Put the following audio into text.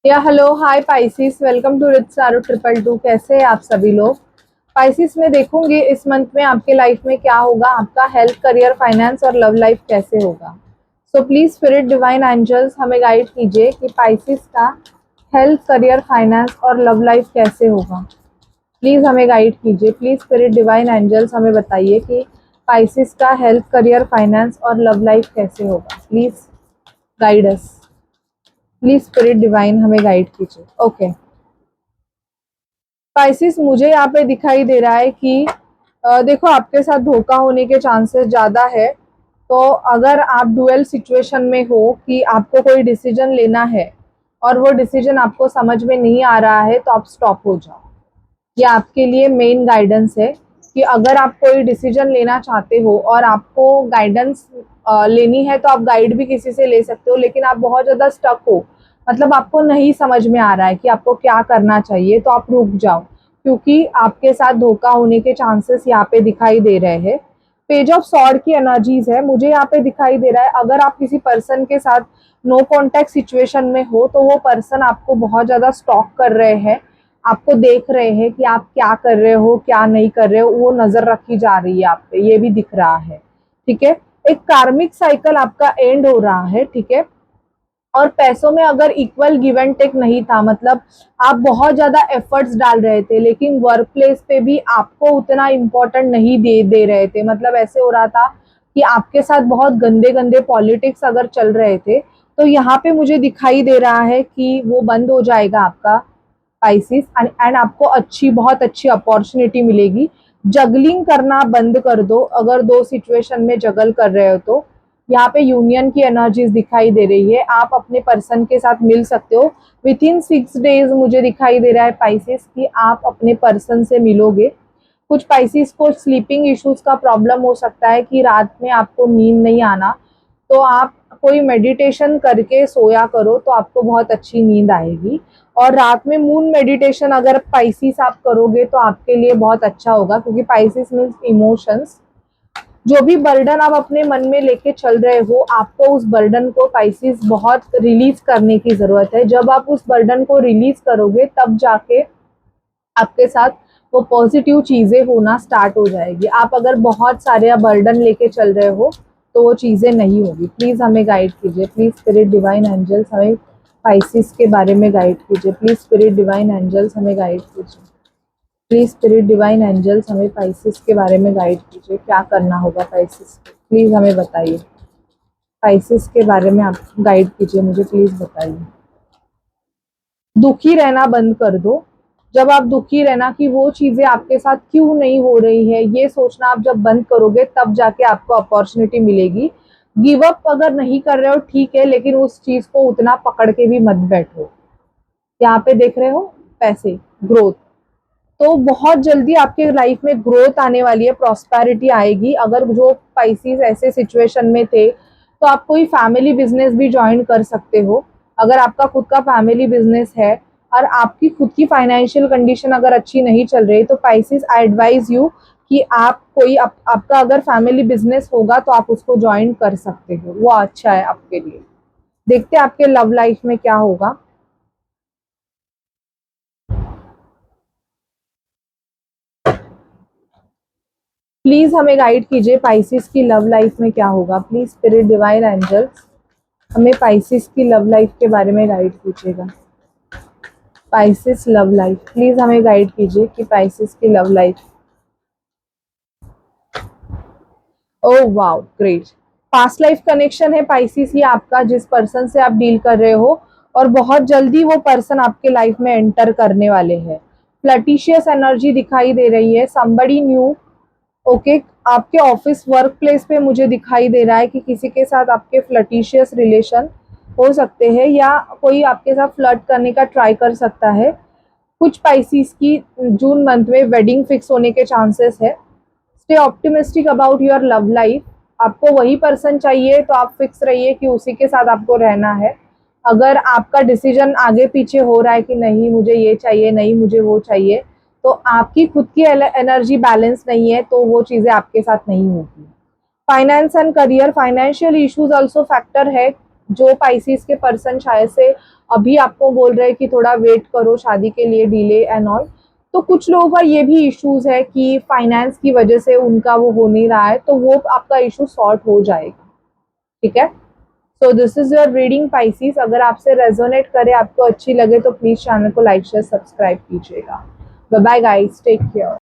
या hello hi Pisces, welcome to रिच सारो ट्रिपल टू। कैसे हैं आप सभी लोग। पाइसिस में देखूंगी इस मंथ में आपके लाइफ में क्या होगा, आपका हेल्थ, करियर, फाइनेंस और लव लाइफ कैसे होगा। So please spirit divine angels हमें गाइड कीजिए कि पाइसिस का हेल्थ, करियर, फाइनेंस और लव लाइफ कैसे होगा। प्लीज हमें गाइड कीजिए। प्लीज स्पिरिट डिवाइन एंजल्स हमें बताइए कि पाइसिस का हेल्थ, करियर, फाइनेंस और लव लाइफ कैसे होगा। Please guide us. Please spirit divine हमें गाइड कीजिए। ओके स्पाइसिस, मुझे यहाँ पे दिखाई दे रहा है कि देखो, आपके साथ धोखा होने के चांसेस ज़्यादा है। तो अगर आप डुअल सिचुएशन में हो कि आपको कोई डिसीजन लेना है और वो डिसीजन आपको समझ में नहीं आ रहा है, तो आप स्टॉप हो जाओ। ये आपके लिए मेन गाइडेंस है कि अगर आप कोई डिसीजन लेना चाहते हो और आपको गाइडेंस लेनी है, तो आप गाइड भी किसी से ले सकते हो, लेकिन आप बहुत ज़्यादा स्टक हो, मतलब आपको नहीं समझ में आ रहा है कि आपको क्या करना चाहिए, तो आप रुक जाओ, क्योंकि आपके साथ धोखा होने के चांसेस यहाँ पे दिखाई दे रहे हैं। पेज ऑफ सॉर्ड की एनर्जीज है, मुझे यहाँ पे दिखाई दे रहा है अगर आप किसी पर्सन के साथ नो कॉन्टैक्ट सिचुएशन में हो, तो वो पर्सन आपको बहुत ज़्यादा स्टॉक कर रहे हैं, आपको देख रहे हैं कि आप क्या कर रहे हो, क्या नहीं कर रहे हो, वो नज़र रखी जा रही है आप पे, ये भी दिख रहा है। ठीक है, एक कार्मिक साइकिल आपका एंड हो रहा है। ठीक है, और पैसों में अगर इक्वल गिव एंड टेक नहीं था, मतलब आप बहुत ज्यादा एफर्ट्स डाल रहे थे, लेकिन वर्क प्लेस पे भी आपको उतना इम्पोर्टेंट नहीं दे दे रहे थे, मतलब ऐसे हो रहा था कि आपके साथ बहुत गंदे गंदे पॉलिटिक्स अगर चल रहे थे, तो यहाँ पे मुझे दिखाई दे रहा है कि वो बंद हो जाएगा आपका स्पाइसेस। एंड आपको बहुत अच्छी अपॉर्चुनिटी मिलेगी। जगलिंग करना बंद कर दो, अगर दो सिचुएशन में जगल कर रहे हो तो। यहाँ पे यूनियन की एनर्जीज दिखाई दे रही है, आप अपने पर्सन के साथ मिल सकते हो विथ इन 6 डेज। मुझे दिखाई दे रहा है पाइसेस कि आप अपने पर्सन से मिलोगे। कुछ पाइसेस को स्लीपिंग इश्यूज का प्रॉब्लम हो सकता है कि रात में आपको नींद नहीं आना, तो आप कोई मेडिटेशन करके सोया करो, तो आपको बहुत अच्छी नींद आएगी। और रात में मून मेडिटेशन अगर पाइसिस आप करोगे, तो आपके लिए बहुत अच्छा होगा, क्योंकि पाइसिस मीन्स इमोशंस। जो भी बर्डन आप अपने मन में लेके चल रहे हो, आपको उस बर्डन को पाइसिस बहुत रिलीज करने की जरूरत है। जब आप उस बर्डन को रिलीज करोगे, तब जाके आपके साथ वो पॉजिटिव चीजें होना स्टार्ट हो जाएगी। आप अगर बहुत सारे बर्डन लेके चल रहे हो, तो वो चीजें नहीं होगी। प्लीज हमें गाइड कीजिए। प्लीज स्पिरिट डिवाइन एंजल्स हमें पाइसिस के बारे में गाइड कीजिए। प्लीज स्पिरिट डिवाइन एंजल्स हमें गाइड कीजिए। प्लीज स्पिरिट डिवाइन एंजल्स हमें पाइसिस के बारे में गाइड कीजिए। क्या करना होगा पाइसिस को, प्लीज हमें बताइए। पाइसिस के बारे में आप गाइड कीजिए, मुझे प्लीज बताइए। दुखी रहना बंद कर दो। जब आप दुखी रहना कि वो चीजें आपके साथ क्यों नहीं हो रही है, ये सोचना आप जब बंद करोगे, तब जाके आपको अपॉर्चुनिटी मिलेगी। गिव अप अगर नहीं कर रहे हो, ठीक है, लेकिन उस चीज को उतना पकड़ के भी मत बैठो। यहाँ पे देख रहे हो पैसे, ग्रोथ, तो बहुत जल्दी आपके लाइफ में ग्रोथ आने वाली है, प्रॉस्पेरिटी आएगी। अगर जो स्पाइसेस ऐसे सिचुएशन में थे, तो आप कोई फैमिली बिजनेस भी ज्वाइन कर सकते हो। अगर आपका खुद का फैमिली बिजनेस है और आपकी खुद की फाइनेंशियल कंडीशन अगर अच्छी नहीं चल रही, तो स्पाइसेस आई एडवाइज यू कि आप कोई आपका अगर फैमिली बिजनेस होगा, तो आप उसको ज्वाइन कर सकते हो, वो अच्छा है आपके लिए। देखते हैं आपके लव लाइफ में क्या होगा। प्लीज हमें गाइड कीजिए, पाइसिस की लव लाइफ में क्या होगा। प्लीज स्पिरिट डिवाइन एंजल्स हमें पाइसिस की लव लाइफ के बारे में गाइड कीजिएगा। पाइसिस लव लाइफ, प्लीज हमें गाइड कीजिए कि पाइसिस की love life. Oh wow, great. Past life connection है पाइसिस ये आपका, जिस पर्सन से आप डील कर रहे हो, और बहुत जल्दी वो पर्सन आपके लाइफ में एंटर करने वाले हैं। फ्लर्टिशियस एनर्जी दिखाई दे रही है, समबडी न्यू। ओके, आपके ऑफिस वर्क प्लेस पे मुझे दिखाई दे रहा है कि किसी के साथ आपके फ्लर्टिशियस रिलेशन हो सकते हैं, या कोई आपके साथ फ्लर्ट करने का ट्राई कर सकता है। कुछ पाइसिस की जून मंथ में वेडिंग फिक्स होने के चांसेस है। Stay optimistic about your love life. आपको वही पर्सन चाहिए, तो आप फिक्स रहिए कि उसी के साथ आपको रहना है। अगर आपका डिसीजन आगे पीछे हो रहा है कि नहीं मुझे ये चाहिए, नहीं मुझे वो चाहिए, तो आपकी खुद की एनर्जी बैलेंस नहीं है, तो वो चीज़ें आपके साथ नहीं होगी। Finance and career, financial issues also factor है। जो पाइसिस के पर्सन शायद से अभी आपको बोल रहे हैं कि थोड़ा वेट करो शादी के लिए, डिले एंड ऑल, तो कुछ लोगों का ये भी इश्यूज है कि फाइनेंस की वजह से उनका वो हो नहीं रहा है, तो वो आपका इशू सॉर्ट हो जाएगा। ठीक है, so this is your reading Pisces. अगर आपसे रेजोनेट करे, आपको अच्छी लगे, तो प्लीज चैनल को लाइक शेयर सब्सक्राइब कीजिएगा। Bye bye guys, take care.